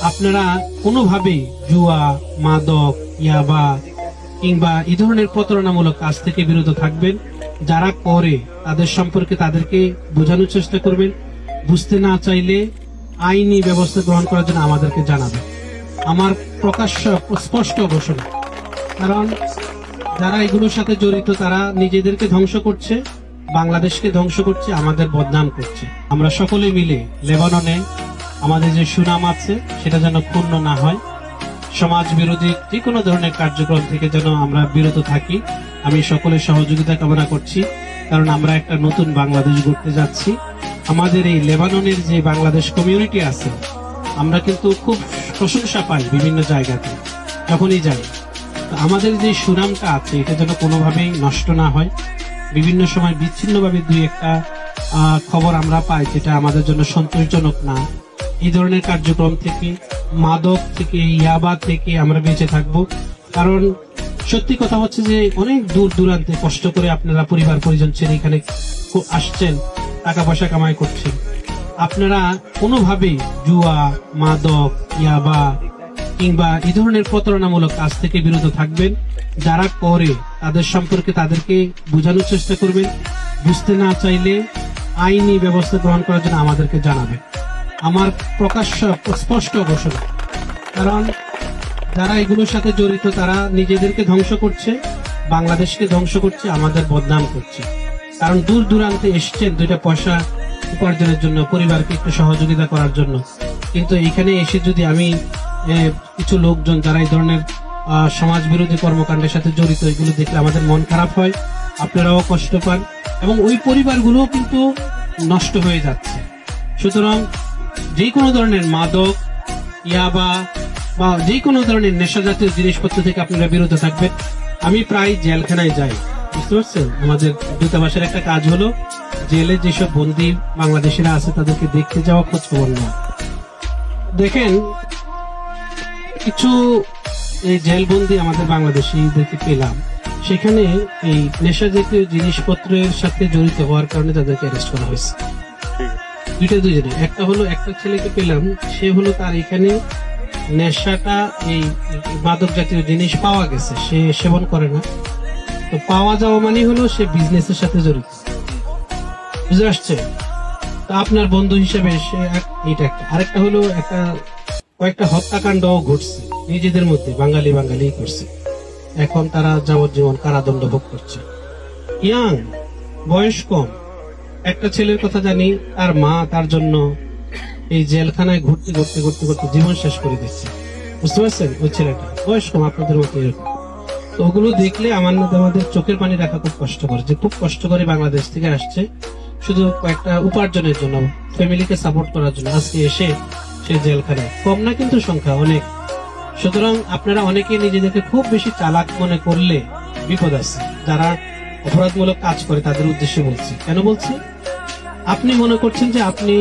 আপনারা কোনোভাবেই জুয়া, মাদক, ইয়াবা কিংবা এই ধরনের প্রতারণামূলক কাজ থেকে বিরত থাকবেন। যারা করে তাদের সম্পর্কে তাদেরকে বোঝানোর চেষ্টা করবেন। বুঝতে না চাইলে আইনি ব্যবস্থা গ্রহণ করার জন্য আমাদেরকে জানাবেন। আমার প্রকাশ্য স্পষ্ট ঘোষণা, কারণ যারা এগুলোর সাথে জড়িত তারা নিজেদেরকে ধ্বংস করছে, বাংলাদেশকে ধ্বংস করছে, আমাদের বদনাম করছে। আমরা সকলে মিলে লেবাননে আমাদের যে সুনাম আছে সেটা যেন ক্ষুণ্ণ না হয়। সমাজ বিরোধী যে কোনো ধরনের কার্যক্রম থেকে যেন আমরা বিরত থাকি। আমি সকলের সহযোগিতা কামনা করছি, কারণ আমরা একটা নতুন বাংলাদেশ গড়তে যাচ্ছি। আমাদের এই লেবাননের যে বাংলাদেশ কমিউনিটি আছে, আমরা কিন্তু খুব প্রশংসা পাই বিভিন্ন জায়গাতে যখনই যাই। আমাদের যে সুনামটা আছে এটা যেন কোনোভাবেই নষ্ট না হয়। বিভিন্ন সময় বিচ্ছিন্নভাবে দুই একটা খবর আমরা পাই যেটা আমাদের জন্য সন্তোষজনক না। এই ধরনের কার্যক্রম থেকে, মাদক থেকে, ইয়াবা থেকে আমরা বেঁচে থাকবো। কারণ সত্যি কথা হচ্ছে যে অনেক দূর দূরান্তে কষ্ট করে আপনারা পরিবার পরিজন ছেড়ে এখানে আসছেন, টাকা পয়সা কামাই করছেন। আপনারা কোনোভাবেই জুয়া, মাদক, ইয়াবা কিংবা এই ধরনের প্রতারণামূলক কাজ থেকে বিরত থাকবেন। যারা করে তাদের সম্পর্কে তাদেরকে বোঝানোর চেষ্টা করবেন। বুঝতে না চাইলে আইনি ব্যবস্থা গ্রহণ করার জন্য আমাদেরকে জানাবেন। আমার প্রকাশ্য স্পষ্ট ঘোষণা, কারণ যারা এগুলোর সাথে জড়িত তারা নিজেদেরকে ধ্বংস করছে, বাংলাদেশকে ধ্বংস করছে, আমাদের বদনাম করছে। কারণ দূর দূরান্তে এসছেন দুইটা পয়সা উপার্জনের জন্য, পরিবারকে একটু সহযোগিতা করার জন্য, কিন্তু এখানে এসে যদি আমি কিছু লোকজন যারা এই ধরনের সমাজ বিরোধী কর্মকাণ্ডের সাথে জড়িত এগুলো দেখলে আমাদের মন খারাপ হয়, আপনারাও কষ্ট পান এবং ওই পরিবারগুলোও কিন্তু নষ্ট হয়ে যাচ্ছে। সুতরাং যে কোনো ধরনের মাদক, ইয়াবা বা যে কোনো ধরনের নেশা জাতীয় জিনিসপত্র থেকে আপনারা বিরত থাকবেন। আমি প্রায় জেলখানায় যাই, বুঝতে পারছেন। আমাদের দূতাবাসের একটা কাজ হলো জেলে যেসব বন্দী বাংলাদেশিরা আছে তাদেরকে দেখতে যাওয়া, খোঁজ খবর নেওয়া। দেখেন কিছু এই জেলবন্দি আমাদের বাংলাদেশিদেরকে পেলাম, সেখানে এই নেশা জাতীয় জিনিসপত্রের সাথে জড়িত হওয়ার কারণে তাদেরকে অ্যারেস্ট করা হয়েছে। দুইজনে, একটা হলো একটা ছেলেকে পেলাম, সে হলো তার এখানে নেশাটা এই মাদক জাতীয় জিনিস পাওয়া গেছে, সে সেবন করে না, তো পাওয়া যাওয়া মানে হলো সে বিজনেসের সাথে জড়িত, বুঝতে আসছে। তো আপনার বন্ধু হিসেবে সে এইটা একটা। আরেকটা হলো একটা কয়েকটা হত্যাকাণ্ড ঘটছে নিজেদের মধ্যে, বাঙালি করছে, এখন তারা যাবজ্জীবন কারাদণ্ড ভোগ করছে। ইয়াং, বয়স কম। একটা ছেলের কথা জানি, তার মা তার জন্য এই জেলখানায় ঘুরতে ঘুরতে ঘুরতে ঘুরতে জীবন শেষ করে দিচ্ছে, বুঝতে পারছেন। ওই ছেলেটা বয়স কম, আপনাদের মতো এরকম। তো ওগুলো দেখলে আমাদের চোখের পানি রাখা খুব কষ্ট করে, যে খুব কষ্ট করে বাংলাদেশ থেকে আসছে শুধু কয়েকটা উপার্জনের জন্য, ফ্যামিলিকে সাপোর্ট করার জন্য, আজকে এসে সে জেলখানায়। কম না কিন্তু সংখ্যা, অনেক। সুতরাং আপনারা অনেকে নিজেদেরকে খুব বেশি চালাক মনে করলে বিপদ আছে। যারা অপরাধমূলক কাজ করে তাদের উদ্দেশ্যে বলছি। কেন বলছি? আপনি মনে করছেন যে আপনি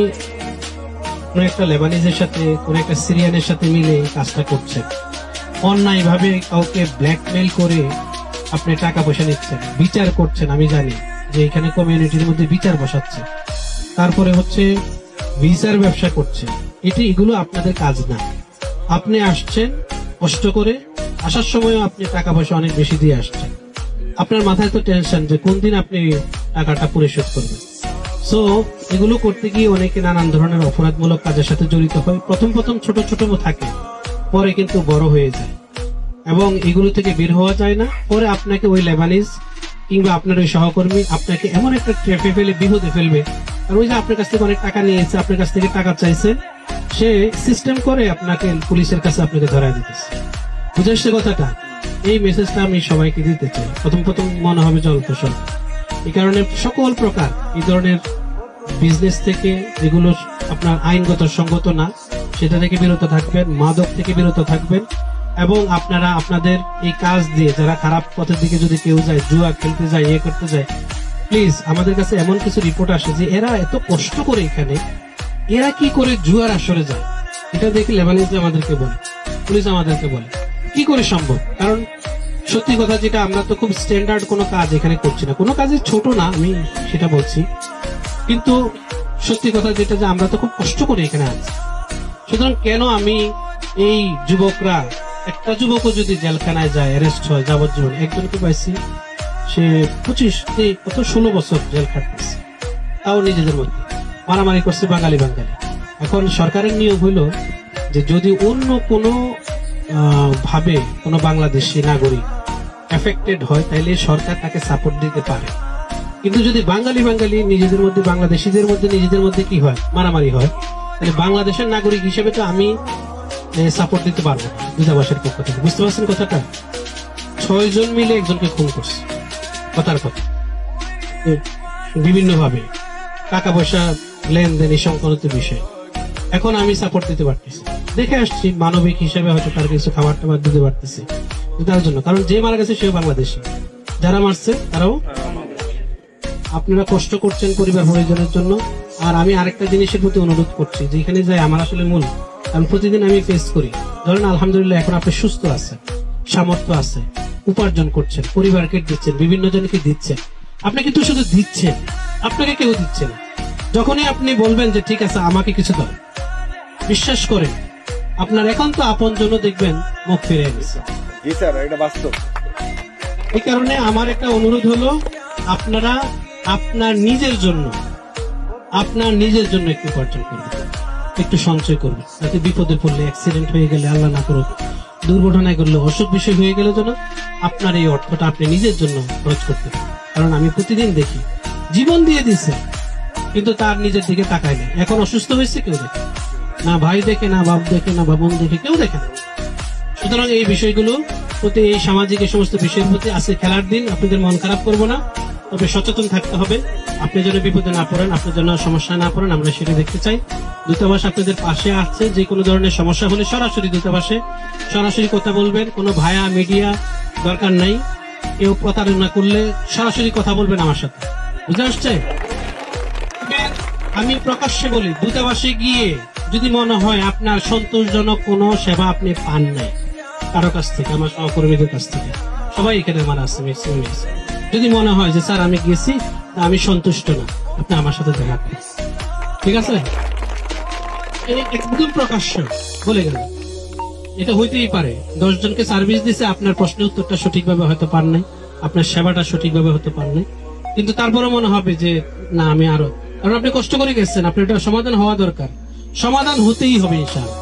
কোন একটা লেবানিজের সাথে, কোন একটা সিরিয়ানের সাথে মিলে কাজটা করছেন, অন্যায় ভাবে কাউকে ব্ল্যাকমেল করে আপনি টাকা পয়সা নিচ্ছেন, বিচার করছেন। আমি জানি যে এখানে কমিউনিটির মধ্যে বিচার বসাচ্ছে, তারপরে হচ্ছে ভিসার ব্যবসা করছে। এগুলো আপনাদের কাজ না। আপনি আসছেন কষ্ট করে, আসার সময় আপনি টাকা পয়সা অনেক বেশি দিয়ে আসছেন। আপনার মাথায় তো টেনশন যে কোন দিন আপনি টাকাটা পরিশোধ করবেন। সো এগুলো করতে গিয়ে অনেকে নানান ধরনের অপরাধমূলক কাজের সাথে জড়িত হয়। প্রথম ছোট ছোট থাকে, পরে কিন্তু বড় হয়ে যায় এবং এগুলো থেকে বের হওয়া যায় না। পরে আপনাকে ওই লেবানিজ কিংবা আপনার ওই সহকর্মী আপনাকে এমন একটা ট্র্যাপে ফেলে, বিপদে ফেলবে। আর ওই যে আপনার কাছ থেকে অনেক টাকা নিয়েছে, আপনার কাছ থেকে টাকা চাইছে, সে সিস্টেম করে আপনাকে পুলিশের কাছে আপনাকে ধরায় দিতেছে। বুঝে আসছে কথাটা? এই মেসেজটা আমি সবাইকে দিতে চাই। প্রথম মনে হবে জল্প স্বল্প। এই কারণে সকল প্রকার এই ধরনের বিজনেস থেকে, যেগুলো আপনার আইনগত সঙ্গত না, সেটা থেকে বিরত থাকবেন, মাদক থেকে বিরত থাকবেন। এবং আপনারা আপনাদের এই কাজ দিয়ে যারা খারাপ পথের দিকে যদি কেউ যায়, জুয়া খেলতে যায়, ইয়ে করতে যায়, প্লিজ, আমাদের কাছে এমন কিছু রিপোর্ট আসে যে এরা এত কষ্ট করে এখানে, এরা কি করে জুয়ার আসরে যায়, এটা দেখে লেবানিজ আমাদেরকে বলে, পুলিশ আমাদেরকে বলে কি করে সম্ভব। কারণ সত্যি কথা যেটা, আমরা তো খুব স্ট্যান্ডার্ড কোনো কাজ এখানে করছি না, কোনো কাজে ছোট না, আমি সেটা বলছি, কিন্তু সত্যি কথা যেটা যে আমরা তো খুব কষ্ট করে এখানে আছি। সুতরাং কেন আমি এই যুবকরা, একটা যুবকও যদি জেলখানায় যায়, অ্যারেস্ট হয় যাবজ্জীবন, একজনকে পাইছি সে 16 বছর জেল খাটতেছে, তাও নিজেদের মধ্যে মারামারি করছে বাঙালি বাঙালি। এখন সরকারের নিয়ম হইল যে যদি অন্য কোনো ভাবে কোনো বাংলাদেশি নাগরিক এফেক্টেড হয় তাহলে সরকার তাকে সাপোর্ট দিতে পারে, কিন্তু যদি বাঙালি বাঙালি নিজেদের মধ্যে, বাংলাদেশিদের মধ্যে নিজেদের মধ্যে কি হয়, মারামারি হয়, তাহলে বাংলাদেশের নাগরিক হিসেবে তো আমি সাপোর্ট দিতে পারবো না দূতাবাসের পক্ষ থেকে। বুঝতে পারছেন কথাটা? 6 জন মিলে একজনকে খুন করছে, কথার কথা, বিভিন্ন ভাবে টাকা পয়সা লেনদেন এই সংক্রান্ত বিষয়। এখন আমি সাপোর্ট দিতে পারতেছি, দেখে আসছি মানবিক হিসেবে হয়তো তার কিছু খাবার টাবার দিতে পারতেছি তার জন্য, কারণ যে মারা গেছে সেও বাংলাদেশি, যারা মারছে তারাও। আপনারা কষ্ট করছেন পরিবার পরিজনের জন্য। আর আমি আরেকটা জিনিসের প্রতি অনুরোধ করছি, যেখানে যাই আমার আসলে মূল, কারণ প্রতিদিন আমি ফেস করি, ধরেন আলহামদুলিল্লাহ এখন আপনি সুস্থ আছেন, সামর্থ্য আছে, উপার্জন করছেন, পরিবারকে দিচ্ছেন, বিভিন্ন জনকে দিচ্ছেন, আপনি কিন্তু শুধু দিচ্ছেন, আপনাকে কেউ দিচ্ছে না। যখনই আপনি বলবেন যে ঠিক আছে আমাকে কিছু দাও, বিশ্বাস করেন আপনার এখন তো আপন জন্য দেখবেন মুখ ফিরে গেছে। জি স্যার, এটা বাস্তব। এই কারণে আমার একটা অনুরোধ হলো, আপনারা আপনার নিজের জন্য একটু উপার্জন করবেন, একটু সঞ্চয় করবেন, যাতে বিপদে পড়লে, অ্যাক্সিডেন্ট হয়ে গেলে, আল্লাহ না করুক দুর্ঘটনায় করলে, অসুখ বিষয় হয়ে গেলে যেন আপনার এই অর্থটা আপনি নিজের জন্য খরচ করতে পারেন। কারণ আমি প্রতিদিন দেখি জীবন দিয়ে দিচ্ছে কিন্তু তার নিজের দিকে তাকায় না। এখন অসুস্থ হয়েছে, কেউ দেখে না, ভাই দেখে না, বাপ দেখে না, বা বোন দেখে, কেউ দেখে না। সুতরাং এই বিষয়গুলো প্রতি, এই সামাজিক এই সমস্ত বিষয়ের প্রতি আজকে খেলার দিন, আপনাদের মন খারাপ করবো না, তবে সচেতন থাকতে হবে। আপনি যেন বিপদে না পড়েন, আপনার জন্য সমস্যায় না পড়েন, আমরা সেটা দেখতে চাই। দূতাবাস আপনাদের পাশে আসছে, যে কোনো ধরনের সমস্যা হলে সরাসরি দূতাবাসে সরাসরি কথা বলবেন, কোনো ভায়া মিডিয়া দরকার নাই। কেউ প্রতারণা করলে সরাসরি কথা বলবেন আমার সাথে, বুঝে আসছে? আমি প্রকাশ্যে বলি, দূতাবাসে গিয়ে যদি মনে হয় আপনার সন্তোষজনক কোনো সেবা আপনি পান নাই কারো কাছ থেকে, আমার সহকর্মীদের কাছ থেকে, সবাই এখানে আমার আছে ম্যাক্সিমাম, যদি মনে হয় যে স্যার আমি গেছি আমি সন্তুষ্ট না, আপনি আমার সাথে দেখা করেন, ঠিক আছে? একদম প্রকাশ্য বলে গেল, এটা হইতেই পারে 10 জনকে সার্ভিস দিছে, আপনার প্রশ্নের উত্তরটা সঠিকভাবে হয়তো পান নাই, আপনার সেবাটা সঠিকভাবে হয়তো পান নাই, কিন্তু তারপরে মনে হবে যে না আমি আরো, কারণ আপনি কষ্ট করে গেছেন, আপনার এটা সমাধান হওয়া দরকার, সমাধান হতেই হবে ইনশাআল্লাহ।